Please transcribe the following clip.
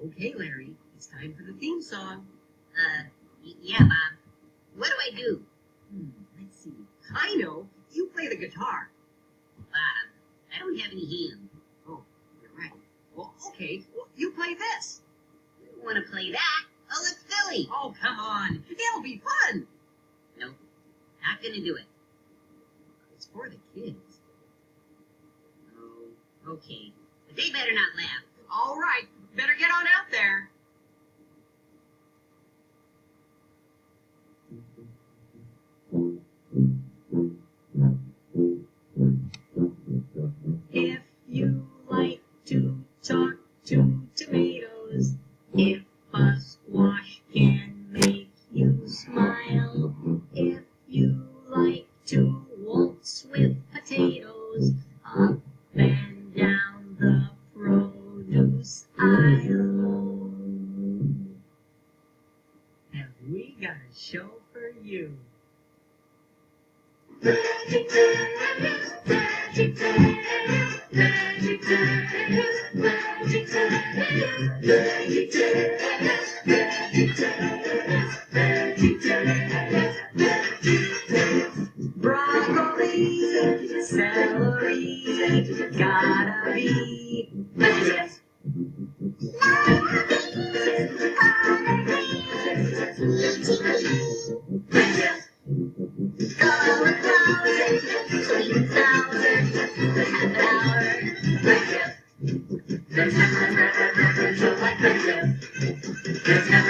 Okay, Larry, it's time for the theme song. Yeah, Bob. What do I do? Let's see. I know. You play the guitar. Bob, I don't have any hands. Oh, you're right. Well, okay. Well, you play this. You don't want to play that. Oh, look, silly. Oh, come on. It'll be fun. Nope, not gonna do it. It's for the kids. Oh, okay. But they better not laugh. All right. Better get on out there. If you like to talk to tomatoes, if a squash can make you smile, if you like to waltz with potatoes, up and down the produce aisle, have we got a show for you. VeggieTales, VeggieTales, VeggieTales, VeggieTales, VeggieTales, VeggieTales, VeggieTales. Broccoli, celery, gotta be VeggieTales. VeggieTales. Cauliflower, sweet and sour, half an hour. VeggieTales. There's never a show like VeggieTales. There's never